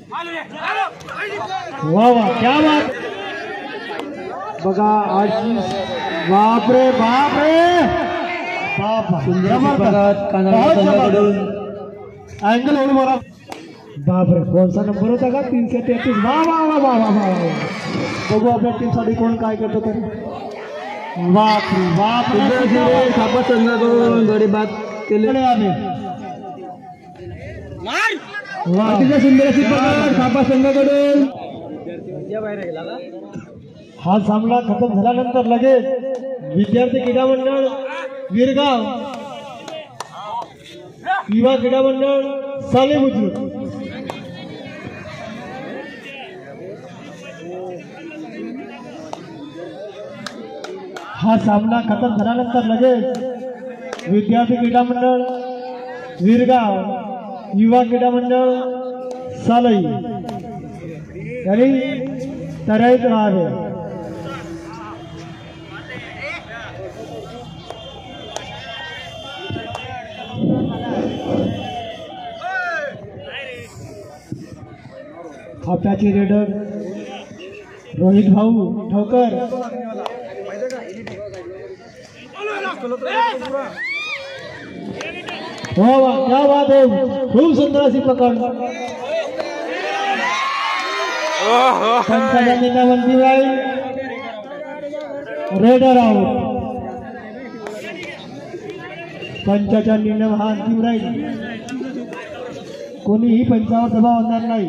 वाह वाह क्या बात बघा आशीष बापरे बापरे बाप अँगल होऊन बघा बापरे कोणचा नंबर होता का 333 वाह वाह वाह वाह वाह वाह बघू आपल्या टीमसाठी कोण काय करतो तरी बापरे बापरे थापा संघाकडून गडी बाद केले आम्ही अतिशय सुंदर अशी पकड थापा संघाकडून हा सामना खतम झाल्यानंतर लगेच विद्यार्थी क्रीडा मंडळ वीरगाव युवा क्रीडा मंडळ साले बुद्रुक हा सामना खतम झाल्यानंतर लगेच विद्यार्थी क्रीडा मंडळ वीरगाव युवा क्रीडा मंडळ सालई यांनी तयारीत राहावे आपल्याचे रेडर रोहित भाऊ ठोकर वाह क्या बात है खूप सुंदर अशी पकड पंचाच्या निनावंती राहील रेडर आउट पंचाच्या निर्णय हा अंतिम राहील कोणीही पंचावर दबाव आणणार नाही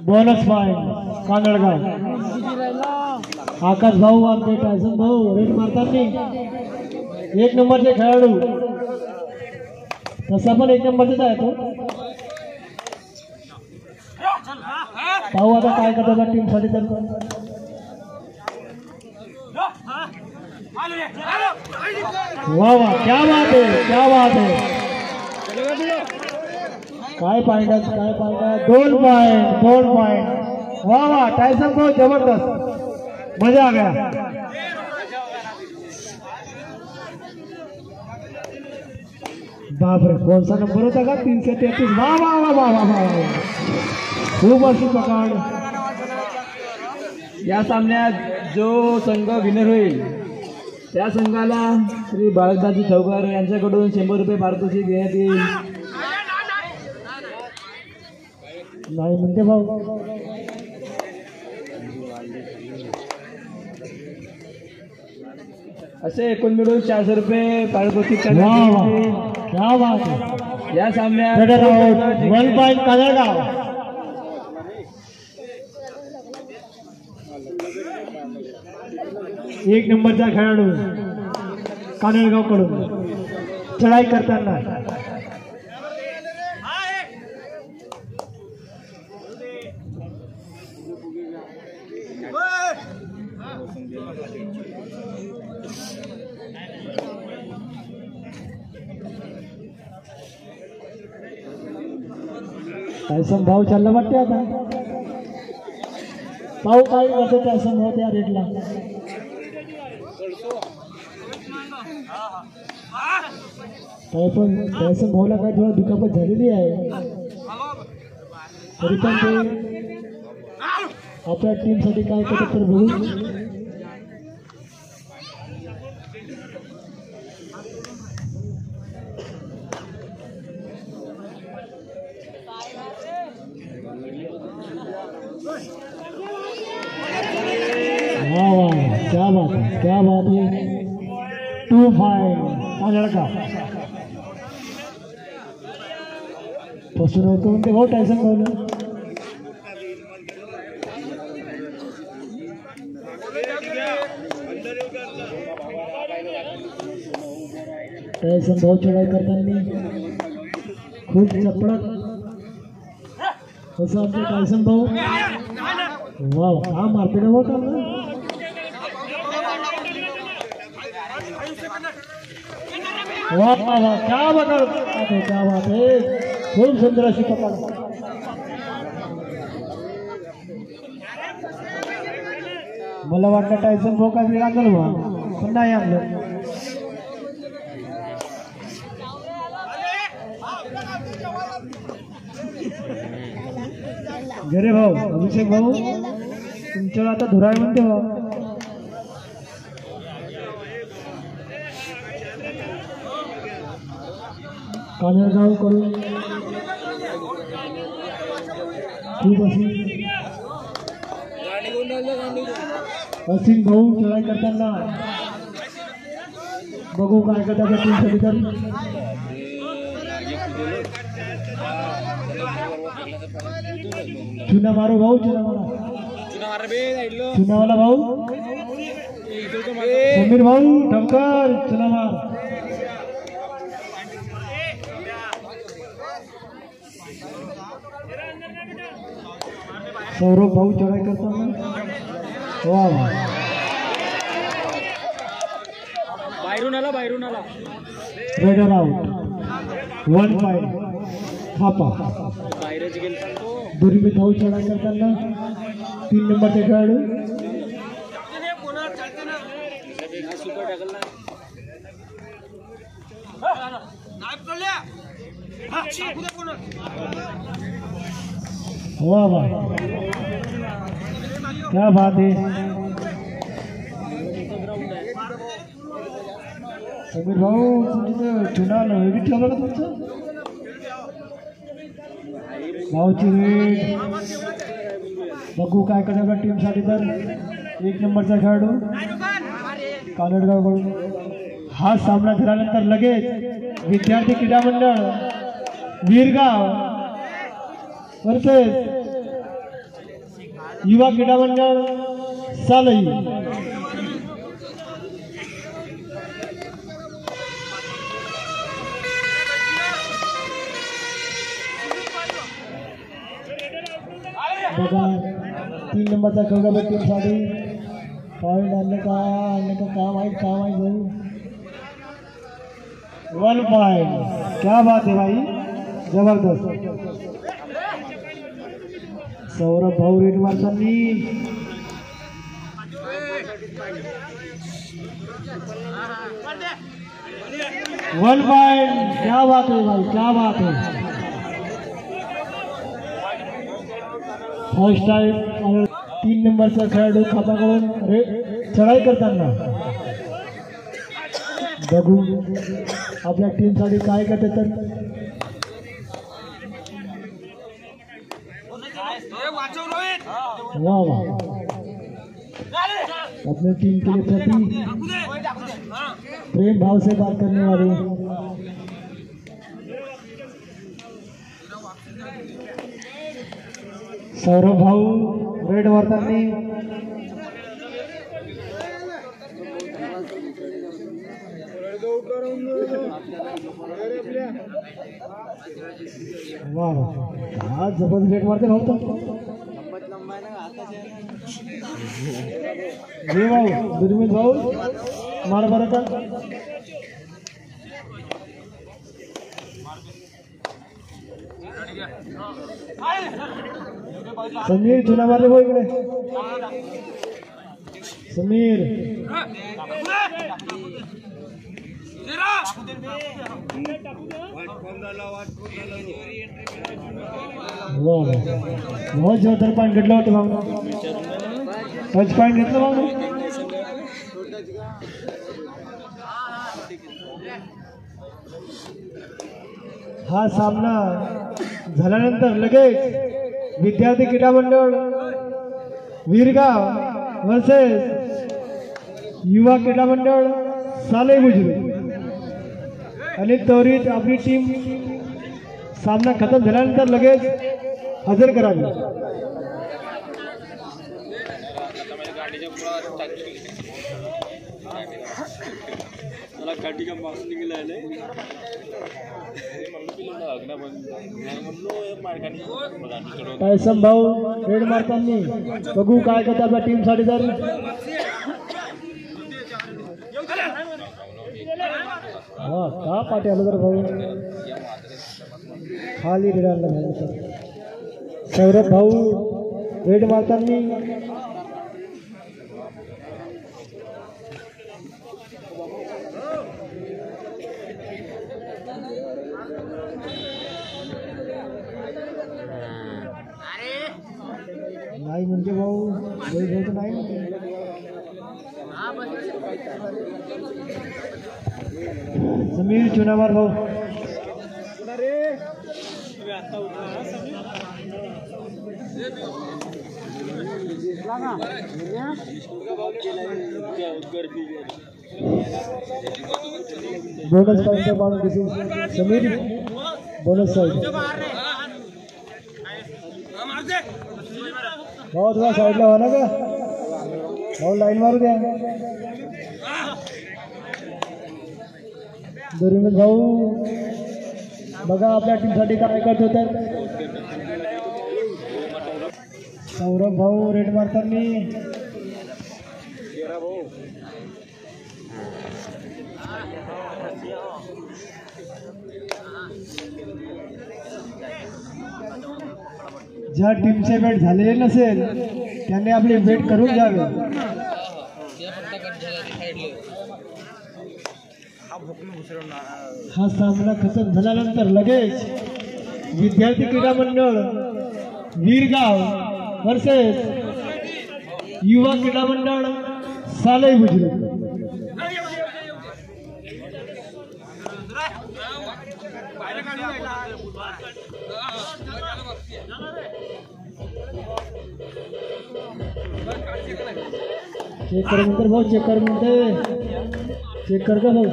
बोनस पॉइंट कानडगाव आकाश भाऊ आमचे टायसन भाऊ रेड मारताना 1 नंबरचे खेळाडू तसा पण 1 नंबरचाच आहे तो भाऊ आता काय करतो टीम साठी तर वाह वाह क्या बात है काय पाहिजे 2 पॉइंट वाह वाह टायसन भाऊ जबरदस्त मजा आ गया बापरे कोणचा नंबर होता का 333 वाह वाह वाह वाह वाह वाह खूप अशी पकड या सामन्यात जो संघ विनर होईल त्या संघाला श्री बाळकदाजी चौकार यांच्याकडून 100 रुपये पारितोषिक देण्यात येईल नाही म्हणते भाऊ असे एकूण मिळून 400 रुपये पारितोषिक क्या बात है या सामन्यात 1 पॉइंट कानडगाव एक नंबरचा खेळाडू कानडगाव कडून चढाई करताना टायसन भाऊ चालला वाटते आता भाऊ काय करतो टायसन भाऊ त्या रेटला पण टायसन भाऊला काय थोडा दुखापत झालेली आहे तरी पण ते आपल्या टीम साठी काय करतात तर बघू क्या बात है 2-5 हा लड़का पसंद होतो म्हणते भाऊ टायसन भाऊ टायसन भाऊ चढाई करताना खूप चपळत कसं आमचे टायसन भाऊ वाव हा मारते ना होता वाह वाह क्या बात है खूब सुंदर अशी पकड मला वाटलं टायसन भाऊ काय आणलं बा पण नाही आणलं. गरे भाऊ अभिषेक भाऊ तुमच्यावर आता धुराळ म्हणते भाऊ. कानेरगाव करून खूप असिंग भाऊ चढाई करताना बघू काय करतात टीमसाठी. तर चुना मारो भाऊ चुना मारा चुनावाला भाऊ समीर भाऊ ठमकर चुना मार. सौरभ भाऊ चढाई करताना वा बाहेरून आला रेडर आउट 1 पॉइंट थापा. दुर्मित भाऊ चढाई करताना 3 नंबरचे खेळाडू वाह वाह क्या बात है. समीर भाऊ तुमचं चुना नवी ठेवलं का तुमचं भाऊची रेड बघू काय करणार टीमसाठी. तर 1 नंबरचा खेळाडू कानडगावकडून. हा सामना झाल्यानंतर लगेच विद्यार्थी क्रीडा मंडळ वीरगाव वर्सेस युवा क्रीडा मंडळ सालई. बघा 3 नंबरचा खेळाडू टीमसाठी पॉइंट आणलं का काम आहे भाऊ. 1 पॉइंट क्या बात है भाई जबरदस्त. सौरभ भाऊ रेड मारताना 1 पॉइंट क्या बात है भाई क्या बात है. फर्स्ट टाइम 3 नंबरचा खेळाडू खाताकडून चढाई करताना बघू आपल्या टीमसाठी काय करते. तर वाह वाह अपने टीम के लिए प्रति प्रेम भाव से बात करने वाले सौरभ भाऊ रेड मारताना वाह हा जबरदस्त रेड मारते भाऊ. हे भाऊ दुर्मित भाऊ मार बरं का. समीर जुना मारले भाऊ इकडे समीर. बहुत जोरदार पॉईंट घेतला होता भाऊ. टच पॉईंट घेतला भाऊ. हा सामना झाल्यानंतर लगेच विद्यार्थी क्रीडा मंडळ वीरगाव वर्सेस युवा क्रीडा मंडळ साले बुजुर्ग. आणि त्वरित आपली टीम सामना खतम झाल्यानंतर लगेच हजर करावी. टायसन भाऊ रेड मारताना बघू काय करतात आपल्या टीमसाठी. तर हा का पाठी आलं तर भाऊ खाली रेड आणलं. सौरभ भाऊ रेड मारताना नाही म्हणजे भाऊ वैभव तर नाही म्हणते. समीर चुनावर भाऊ बोनस पॉइंट पाहून किसी समीर बोनस साइड भाऊ तुला साईडला व्हा ना का भाऊ लाईन मारू द्या दोरीमल भाऊ बघा आपल्या टीमसाठी काय करतो तर सौरभ भाऊ रेड मारताना ज्या टीमचे बेट झालेले नसेल त्यांनी आपली बेट करून घ्यावे. हा सामना खतम झाल्यानंतर लगेच विद्यार्थी क्रीडा मंडळ वीरगाव वर्सेस युवा क्रीडा मंडळ सालई बुजुर्ग. चेक कर म्हणते भाऊ चेक कर म्हणते चेक कर का भाऊ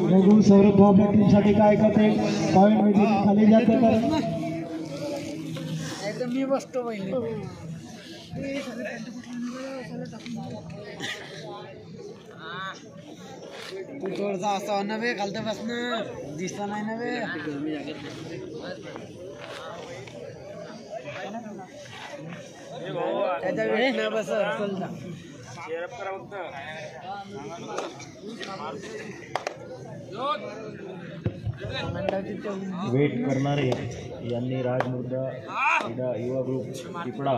बघू सौरभ भाऊ आपल्या टीमसाठी काय करते पॉईंट मध्ये खाली जाते तर एकदम मी बसतो पहिले तू थोडसा असा नव्हे खालतं बसणं दिसला नाही नव्हे त्याच्या वेळेस नाही बस वेट करणारे यांनी राजमुद्रा क्रीडा युवा ग्रुप पिपळा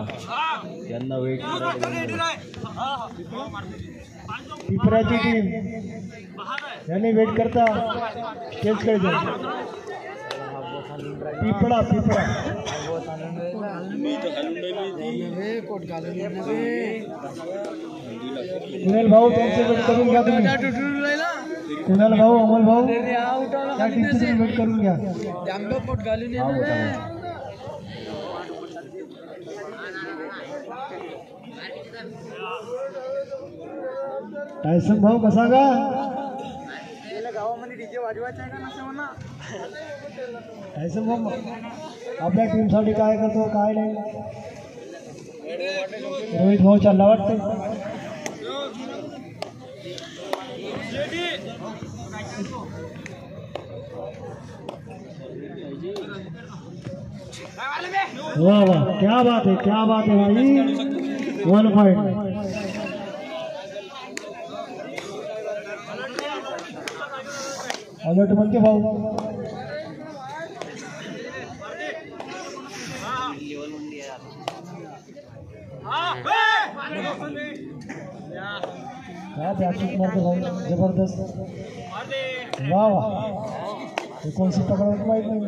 यांना वेट पिपराची टीम यांनी वेट करता स्टेजकडे जा पिपळा पिपळा कोट घालून नव्हे कुणाल भाऊ त्यांचे वेट करून घ्या तुम्ही कुणाल भाऊ अमोल भाऊ त्या टीमची तुम्ही वेट करून घ्या आंबे कोट घालून नव्हे टायसन भाऊ कसा का गावामध्ये डीजे वाजवायचं आहे का नसं म्हणा टायसन भाऊ आपल्या टीमसाठी काय करतो काय नाही रोहित भाऊ चालला वाटतं वाह वाह क्या बात है भाई 1 पॉइंट अलर्ट म्हणते भाऊ क्या बॅटिंग मारते भाऊ जबरदस्त वाह वाह कौन सी पकड़ माहित नाही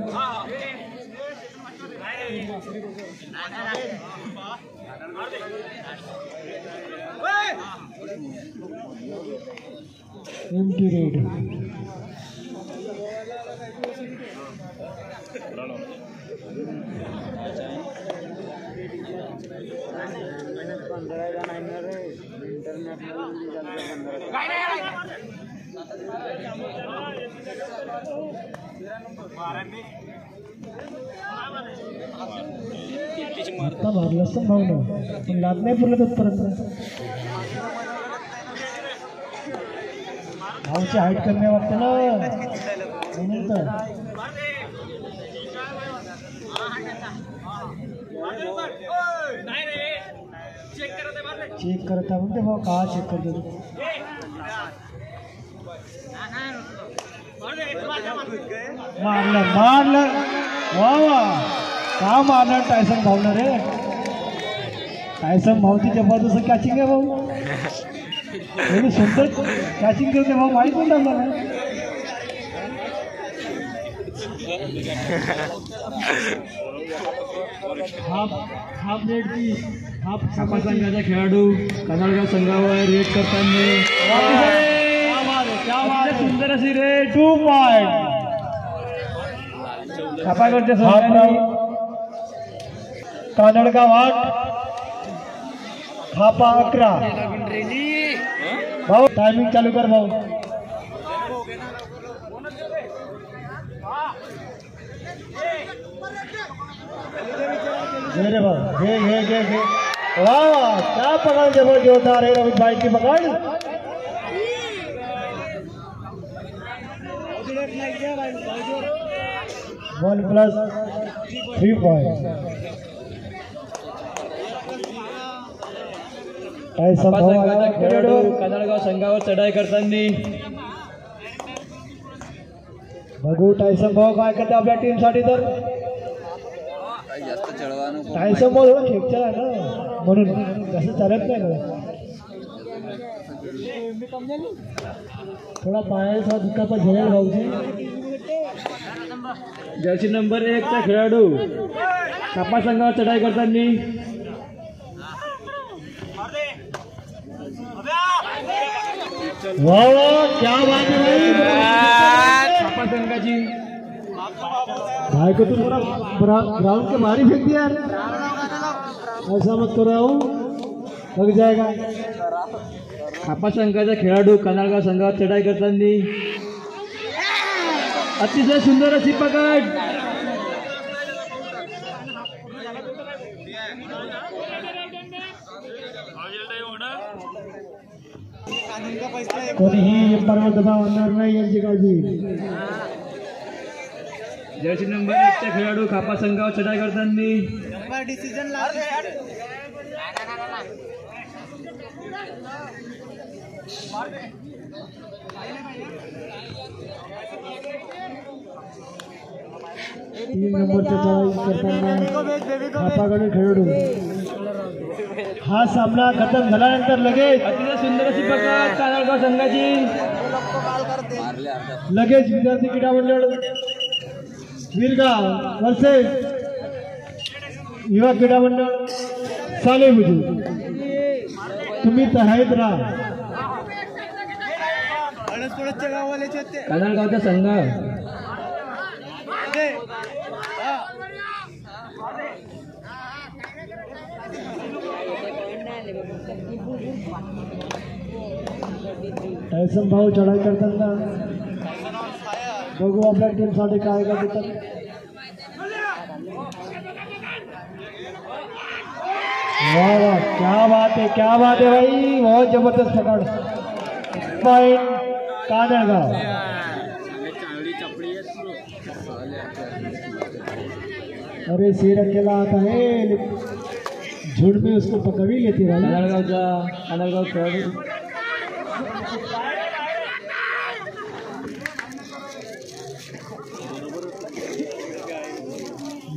एम्प्टी रेड आता मारलं असतं भाऊ ना पण लाद नाही पुरलं तोपर्यंत भाऊची हाईट कमी वाटतं ना म्हणून तर चेक करत आहे म्हणते भाऊ का चेक करतो मारलं वा वा का मारणार टायसन भावना रे टायसन भाऊची जबरदस्त कॅचिंग आहे भाऊ एवढी सुंदर कॅचिंग करते भाऊ माहीत पण मला हाफ रेड की हाफ खापा संघाचा खेळाडू कानाळगाव संघावर रेड करताना अतिशय सुंदर अशी रेड 2 पॉइंट खापाकडच्या संघाने कानडगाव 8 खापा 11 भाऊ टायमिंग चालू कर भाऊ घे रे भाऊ घे घे घे घे वाह क्या पकड़ जबर जोरदार है रोहित भाई की पकड़ 1+3 पॉइंट काय खापा संभव संघाचा खेळाडू कानाळगाव संघावर चढाई करताना बघू टायसन भाऊ काय करते आपल्या टीम साठी तर टायसन भाऊ थोडा खेकचा आहे ना म्हणून कसं चालत नाही ना थोडा पायाचा दुखापत झेलेल भाऊची जर्सी नंबर 1 चा खेळाडू खापा संघावर चढाई करताना वाह वाह क्या बात है भाई खापा संघाची भाई को तुम पूरा ग्राउंड के बाहर ही फेंक दिया यार ऐसा मत करो लग जाएगा खापा संघाचा खेळाडू कानाळगाव संघावर चढाई करताना अतिशय सुंदर अशी पकड कोणीही पर्वत दबाव आणणार नाही यांची काळजी जर्सी नंबर 1 चा खेळाडू खापा संघावर चढाई करताना डिसिजन तीन नंबरचा चढाई करताना खापाकडे खेळाडू हा सामना खतम झाल्यानंतर लगेच अतिशय सुंदर अशी पकड कानाळगाव संघाची लगेच विद्यार्थी क्रीडा मंडळ वीरगाव वर्सेस युवा क्रीडा मंडळ सालेबुजू तुम्ही तयारीत राहा कानाळगावचा संघ टायसन भाऊ चढाई करताना बघू आपल्या टीम साठी काय करतात वाह वाह क्या बात है भाई बहुत जबरदस्त पकड़ पॉइंट कानड़गांव अरे शेर अकेला आता है झुंड में उसको पकड़ ही लेती है कानाळगाव खेळाडू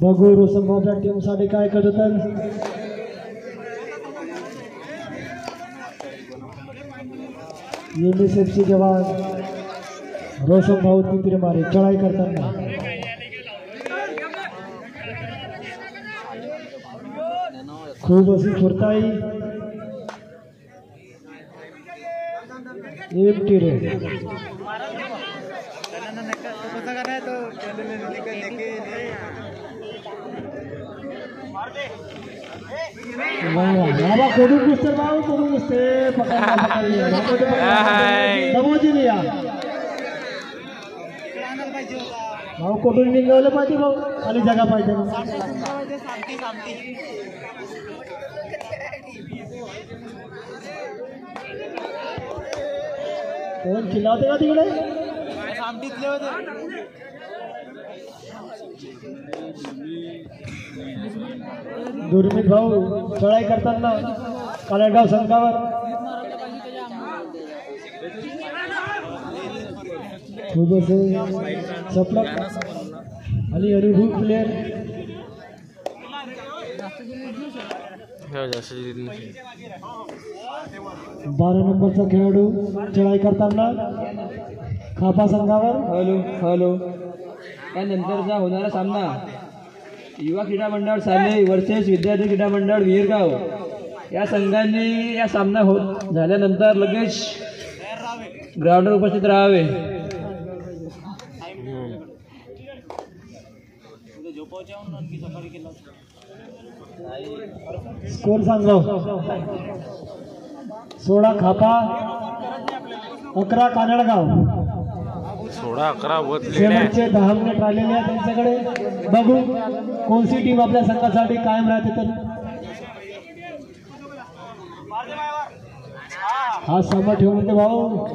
बघू रोशन भाऊच्या टीम साठी काय करत होतात यूनिसेफचे जवान रोशन भाऊ तिकडे मारे चढाई करताना खूप अशी फुरताई एमटी रे बाबा कोडू कुस्तर भाऊ कोडू कुस्ते समोजी लिया भाऊ कोडून निघावलं पाहिजे भाऊ आणि जगा पाहिजे कोण चिल्लावते का तिकडे दुर्मित भाऊ चढाई करताना कानडगाव संघावर खूप असे सपलक आणि अनुभूत प्लेअर 12 नंबरचा खेळाडू चढाई करताना खापा संघावर हॅलो हॅलो त्यानंतरचा होणारा सामना युवा क्रीडा मंडळ साले वर्सेस विद्यार्थी क्रीडा मंडळ विहीरगाव या संघांनी या सामना झाल्यानंतर लगेच ग्राउंडवर उपस्थित राहावे. स्कोर सांगलो 16 खापा 11 कानडगाव. 16-11 शेवटचे 10 मिनिट राहिलेले आहेत त्यांच्याकडे. बघू कोणती टीम आपल्या संघासाठी कायम राहते. तर हा सामना ठेवून येते भाऊ.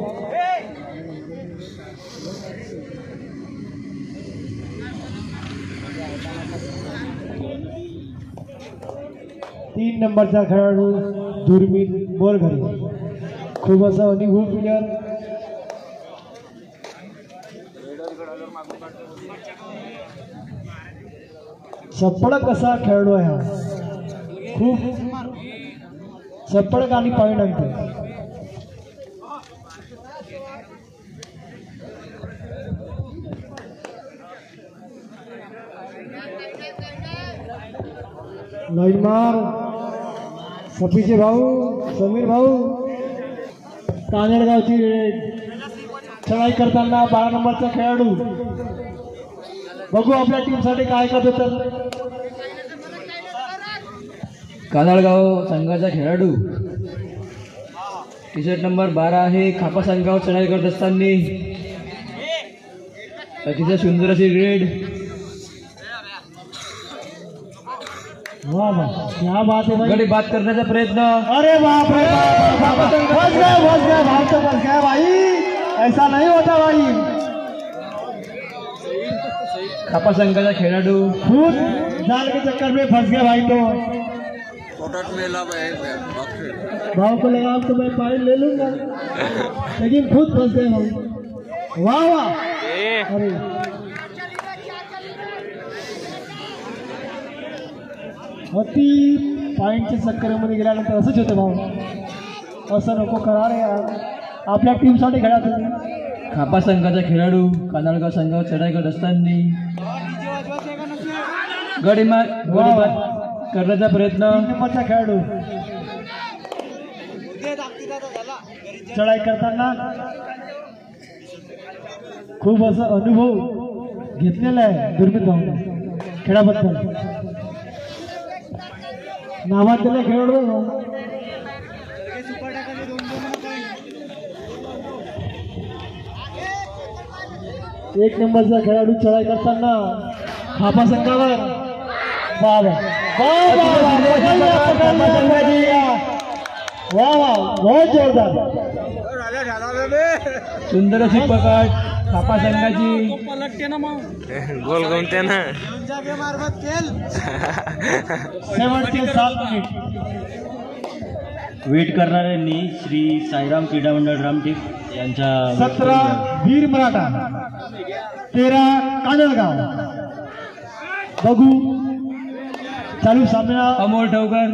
तीन नंबरचा खेळाडू दुर्मिळ बोरघरे, खूप असा अनुभवी प्लेयर. चपळक असा खेळाडू आहे हा, खूप चपळक आणि पॉईंट आणतो. लाईन मार सफीचे भाऊ समीर भाऊ. कानडगावची चढाई करताना 12 नंबरचा खेळाडू. बघू आपल्या टीमसाठी काय करत होतं. कानडगाव संघाचा खेळाडू टी शर्ट नंबर 12 आहे. खापा संघावर चढाई करत असताना अतिशय सुंदर अशी रेड. वाह वाह क्या बात है भाई. गडी बाद करण्याचा प्रयत्न. अरे बाप रे बाप, फंस गया भाव तो फंस गया भाई. ऐसा नहीं होता भाई. खापा संघाचा खेळाडू खुद जाल के चक्कर में फंस गया भाई. तो भाव को लगा तो मैं पानी ले लूंगा, लेकिन खुद फंस गए भाई. वाह वाह. अरे अति पॉईंटच्या चक्करमध्ये गेल्यानंतर असंच होतं भाऊ. असं नको करा रे यार. आपल्या टीमसाठी खेळा तुम्ही. खापा संघाचा खेळाडू कानडगाव संघावर चढाई करत असताना गडी बाद करण्याचा प्रयत्न. 3 नंबरचा खेळाडू चढाई करताना खूप असं अनुभव घेतलेला आहे दुर्मिळ भाऊ खेळाबद्दल. नावाजलेला खेळाडू. 1 नंबरचा खेळाडू चढाई करताना खापा संघावर. वाह बहुत जोरदार. सुंदर अशी पकड खापा संघाची. गोल गमते ना. शेवटचे 7 मिनिट. वेट करणाऱ्यांनी श्री साईराम क्रीडा मंडळ रामटेक यांच्या 17 वीर मराठा 13 कानडगाव. बघू चालू सामना. अमोल ठवकर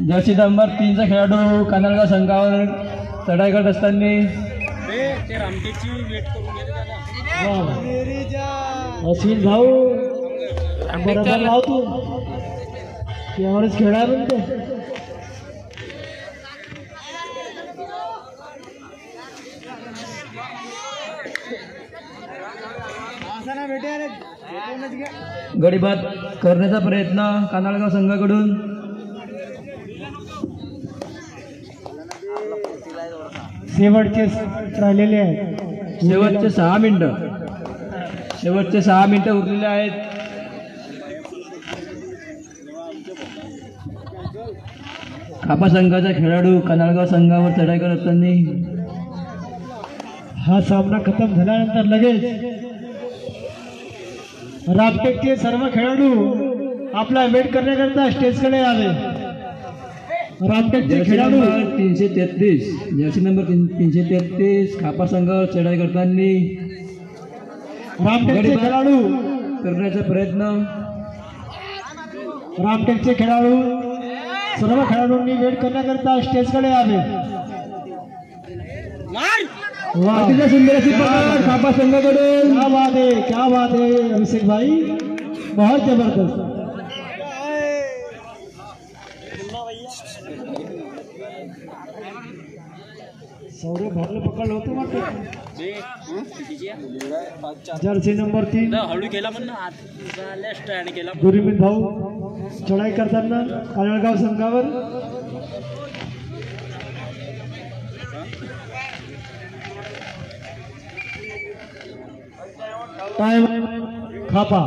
जर्सी नंबर 3चा खेळाडू कानडगाव संघावर चढाई करत असताना अश्विन भाऊ बरोबर लाव तू यावरच खेळा म्हणतो. गडी बाद करण्याचा प्रयत्न कानडगाव संघाकडून. शेवटचे राहिलेले आहेत. शेवटचे 6 मिनिटं उरलेले आहेत. खापा संघाचा खेळाडू कानडगाव संघावर चढाई करत असताना हा सामना खतम झाल्यानंतर लगेच रामटेकचे सर्व खेळाडू आपला वेट करण्याकरता स्टेजकडे आले. रामटेकचे खेळाडू 333 जर्सी नंबर 333 खापा संघावर चढाई करताना रामटेकचे खेळाडू करण्याचा प्रयत्न. रामटेकचे खेळाडू सर्व खेळाडूंनी वेट करण्याकरिता स्टेजकडे यावे. अतिशय सुंदर अशी पकड थापा संघाकडून. क्या बात है, क्या बात है अभिषेक भाई, बहुत जबरदस्त. सौरभ भावले पकड होतो वाटतं. जर्सी नंबर 3 हळू केला पण स्टँड केला. गुरुमित भाऊ चढाई करताना कानडगाव संघावर. टाइम खापा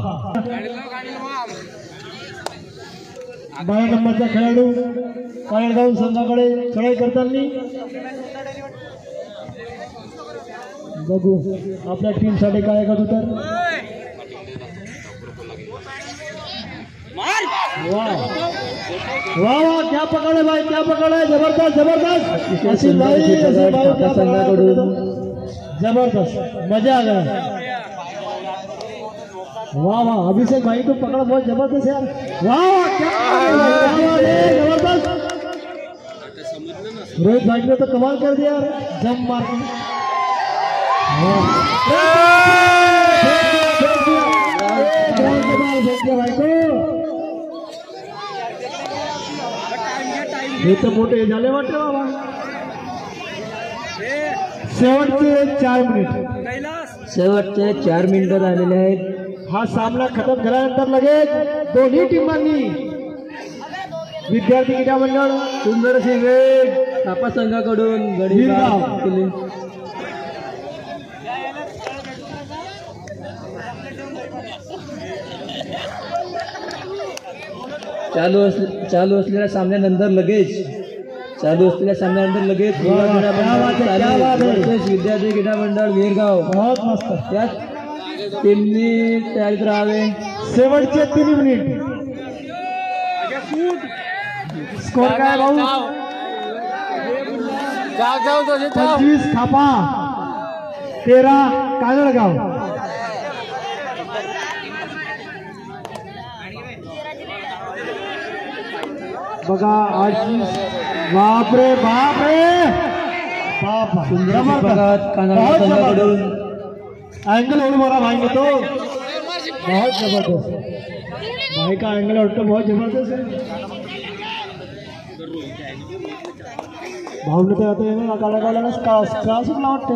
12 नंबरचा खेळाडू कानडगाव संघाकडे चढाई करताना. बघू आपल्या टीम साठी काय करतो तर. वाह वाह वाह, क्या पकड़ है भाई, क्या पकड़ है, जबरदस्त जबरदस्त. असीम भाई क्या संघाकडून जबरदस्त, मजा आ गया. वाह वाह अभिषेक भाई तो पकड़ बहुत जबरदस्त है यार. वाह वाह क्या जबरदस्त. रोहित भाई ने तो कमाल कर दिया यार, जंप मार के. भाई को हे तर मोठे झाले वाटते बाबा. शेवटचे 4 मिनिट, शेवटचे 4 मिनिटं राहिलेले आहेत. हा सामना खतम झाल्यानंतर लगेच दोन्ही टीमांनी विद्यार्थी क्रीडा मंडळ सुंदर अशी वेळ थापा संघाकडून गडी वीरगाव केली. चालू असलेल्या सामन्यानंतर लगेच विद्यार्थी क्रीडा मंडळ वीरगाव बहुत मस्त. त्याच टीमनी तयारीत राहावे. शेवटचे 3 मिनिट. स्कोर काय भाऊ? 25 खापा 13 कानडगाव. बघा 28. बापरे बापरे बाप. सुंदर कानडगाव संघाकडून एंगल और मारा भाई ने तो बहुत जबरदस्त. भाई का एंगल और तो बहुत जबरदस्त है. भावने तो आता है ना काढायला क्लास वाटते.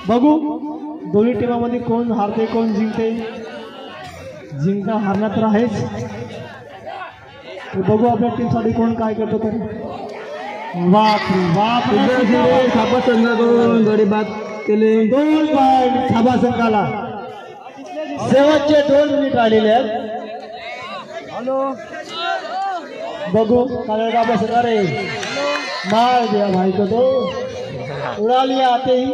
बघू दोन्ही टीमांमध्ये कोण हारते कोण जिंकते. जिंकणं हारणं तर आहेच. बघू आपल्या टीमसाठी कोण काय करतो तर. बाप बाप थापा संघाकडून गडी बाद केले. 2 पॉइंट थापा संघाला. शेवटचे 2 मिनिट आलेले आहेत. बघू कानडगाव का संघा रे मार दिया भाई को तो उड़ा लिया आते ही.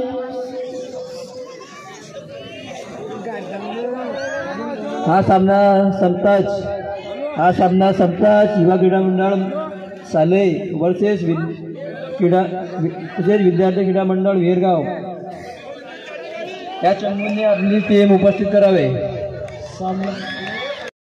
हा सामना संपताच युवा क्रीडा मंडळ साले वर्सेस विद्यार्थी क्रीडा मंडळ वीरगाव या चमूने आपली टीम उपस्थित करावे. सामना